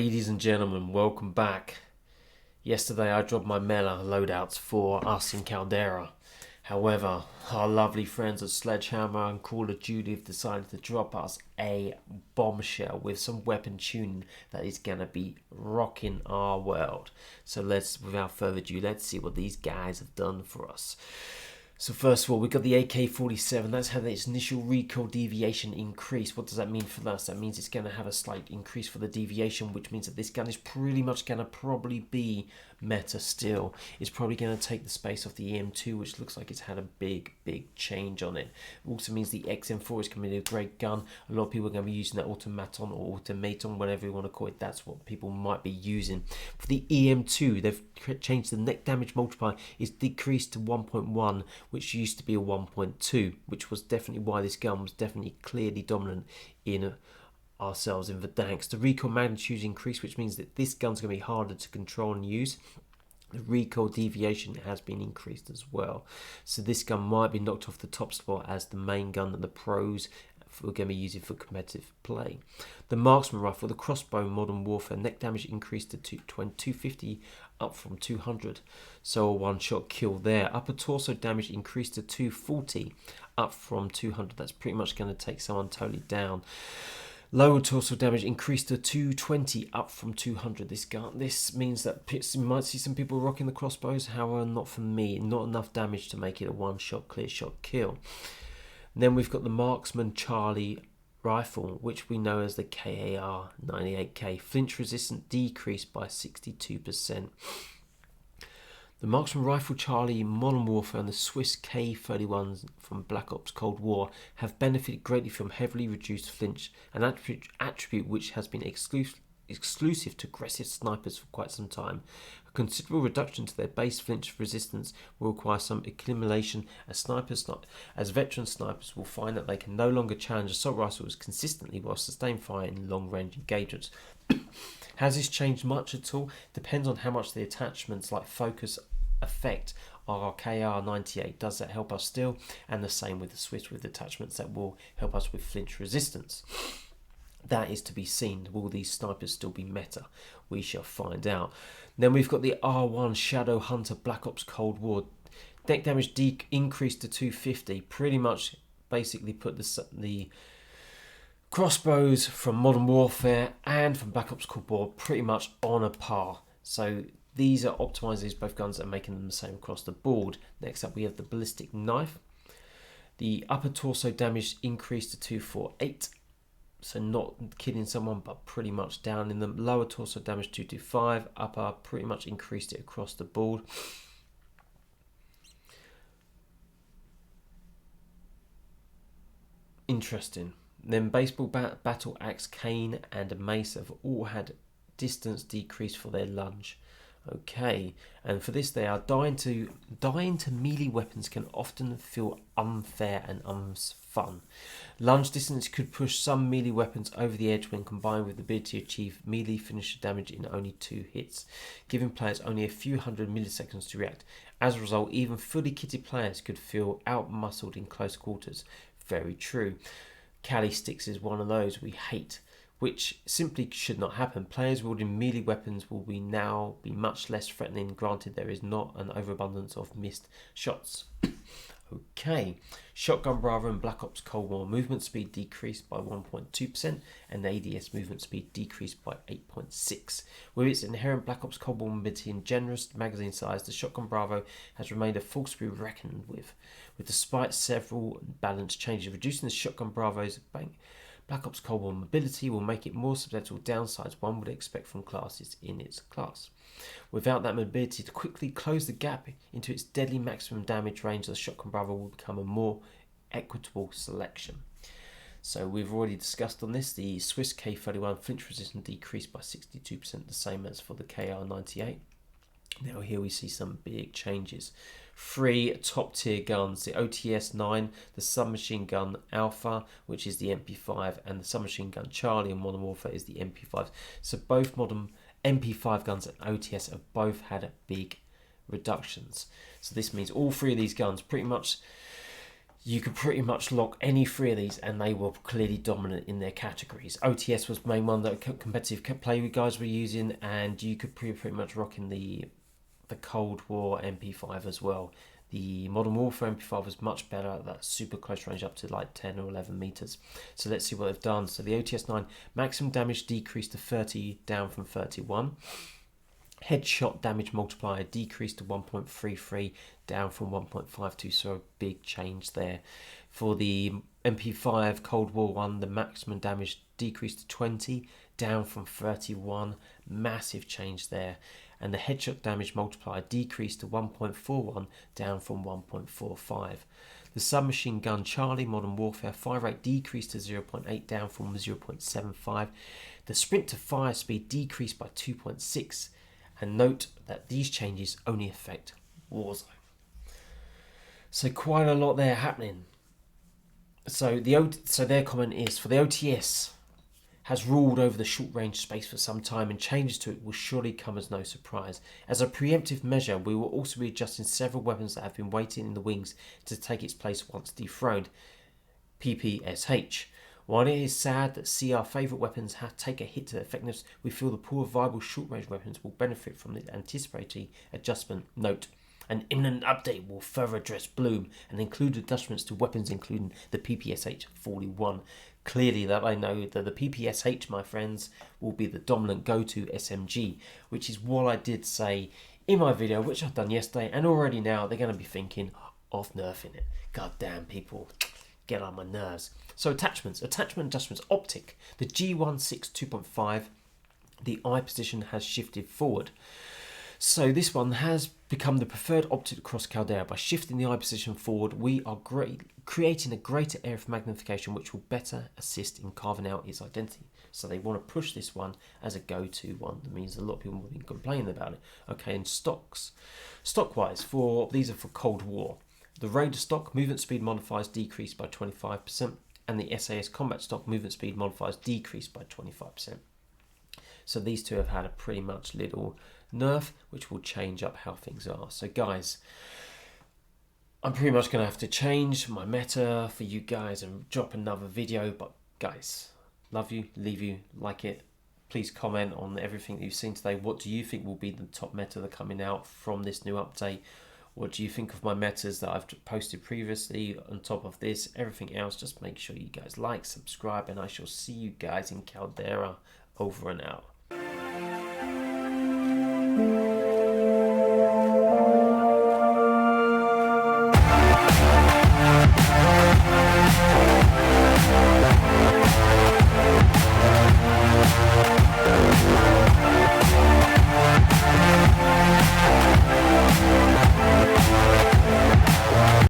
Ladies and gentlemen, welcome back. Yesterday I dropped my Mela loadouts for us in Caldera. However, our lovely friends at Sledgehammer and Call of Duty have decided to drop us a bombshell with some weapon tuning that is going to be rocking our world. So without further ado, let's see what these guys have done for us. So first of all, we've got the AK-47. That's had its initial recoil deviation increase. What does that mean for us? That means it's going to have a slight increase for the deviation, which means that this gun is pretty much going to probably be meta still. It's probably going to take the space off the EM2, which looks like it's had a big change on it. It also means the XM4 is going to be a great gun. A lot of people are going to be using that automaton or automaton, whatever you want to call it. That's what people might be using. For the EM2, they've changed the neck damage multiplier. It's decreased to 1.1, which used to be a 1.2, which was definitely why this gun was definitely clearly dominant in ourselves in Verdansk. The recoil magnitude increased, which means that this gun's going to be harder to control and use. The recoil deviation has been increased as well. So this gun might be knocked off the top spot as the main gun that the pros we're going to be using for competitive play. The Marksman Rifle, the crossbow Modern Warfare, neck damage increased to 250 up from 200. So a one-shot kill there. Upper torso damage increased to 240 up from 200. That's pretty much going to take someone totally down. Lower torso damage increased to 220 up from 200. This means that you might see some people rocking the crossbows. However, not for me. Not enough damage to make it a one-shot clear shot kill. And then we've got the Marksman Rifle, which we know as the KAR-98K. Flinch resistance decreased by 62%. The Marksman Rifle Charlie, Modern Warfare and the Swiss K31 from Black Ops Cold War have benefited greatly from heavily reduced flinch, an attribute which has been exclusive to aggressive snipers for quite some time. A considerable reduction to their base flinch resistance will require some accumulation as veteran snipers will find that they can no longer challenge assault rifles consistently while sustain fire in long-range engagements. Has this changed much at all? Depends on how much the attachments like focus affect our KR-98. Does that help us still? And the same with the Swiss with attachments that will help us with flinch resistance. That is to be seen. Will these snipers still be meta? We shall find out. Then we've got the R1 Shadow Hunter Black Ops Cold War. Neck damage increased to 250. Pretty much basically put the crossbows from Modern Warfare and from Black Ops Cold War pretty much on a par. So these are optimized, these both guns are making them the same across the board. Next up we have the Ballistic Knife. The upper torso damage increased to 248. So not killing someone, but pretty much down in the lower torso damage 225. Upper pretty much increased it across the board. Interesting. Then baseball bat, battle axe, cane, and a mace have all had distance decreased for their lunge. Okay, and for this they are dying to melee weapons can often feel unfair and unfun. Lunge distance could push some melee weapons over the edge when combined with the ability to achieve melee finisher damage in only 2 hits, giving players only a few hundred milliseconds to react. As a result, even fully kitted players could feel outmuscled in close quarters. Very true. Cali sticks is one of those we hate, which simply should not happen. Players wielding melee weapons will now be much less threatening, granted there is not an overabundance of missed shots. Okay, Shotgun Bravo and Black Ops Cold War movement speed decreased by 1.2% and ADS movement speed decreased by 8.6%. With its inherent Black Ops Cold War mobility and generous magazine size, the Shotgun Bravo has remained a force to be reckoned with despite several balance changes. Reducing the Shotgun Bravo's Black Ops Cold War mobility will make it more susceptible to downsides one would expect from classes in its class. Without that mobility to quickly close the gap into its deadly maximum damage range, the Shotgun Bravo will become a more equitable selection. So we've already discussed on this, the Swiss K31 flinch resistance decreased by 62%, the same as for the KR-98. Now here we see some big changes. 3 top tier guns, the Ots9, the submachine gun Alpha, which is the MP5, and the submachine gun Charlie in Modern Warfare is the MP5. So both modern MP5 guns and OTS have both had big reductions. So this means all 3 of these guns pretty much you could pretty much lock any 3 of these and they were clearly dominant in their categories. OTS was the main one that competitive play guys were using, and you could pretty much rock in the Cold War MP5 as well. The Modern Warfare MP5 was much better at that super close range up to like 10 or 11 meters. So let's see what they've done. So the Ots9 maximum damage decreased to 30 down from 31. Headshot damage multiplier decreased to 1.33 down from 1.52, so a big change there. For the MP5 Cold War one, the maximum damage decreased to 20 down from 31, massive change there. And the headshot damage multiplier decreased to 1.41 down from 1.45. The submachine gun Charlie Modern Warfare fire rate decreased to 0.8 down from 0.75. The sprint to fire speed decreased by 2.6. And note that these changes only affect Warzone. So quite a lot there happening. So their comment is, for the OTS has ruled over the short range space for some time, and changes to it will surely come as no surprise. As a preemptive measure, we will also be adjusting several weapons that have been waiting in the wings to take its place once dethroned. PPSH. While it is sad that see our favourite weapons take a hit to effectiveness, we feel the pool of viable short-range weapons will benefit from the anticipated adjustment. Note, an imminent update will further address Bloom and include adjustments to weapons including the PPSH-41. Clearly that I know that the PPSH, my friends, will be the dominant go-to SMG, which is what I did say in my video, which I've done yesterday, and already now they're going to be thinking of nerfing it. God damn, people. Get on my nerves. So attachment adjustments, optic. The G16 2.5, the eye position has shifted forward. So this one has become the preferred optic across Caldera. By shifting the eye position forward, we are creating a greater area of magnification, which will better assist in carving out its identity. So they want to push this one as a go-to one. That means a lot of people have been complaining about it. Okay, and stocks. Stock-wise, these are for Cold War. The Raider stock movement speed modifiers decreased by 25%, and the SAS combat stock movement speed modifiers decreased by 25%. So these two have had a pretty much little nerf, which will change up how things are. So guys, I'm pretty much going to have to change my meta for you guys and drop another video. But guys, love you, leave you, like it. Please comment on everything that you've seen today. What do you think will be the top meta that are coming out from this new update? What do you think of my metas that I've posted previously on top of this? Everything else, just make sure you guys like, subscribe, and I shall see you guys in Caldera. Over and out.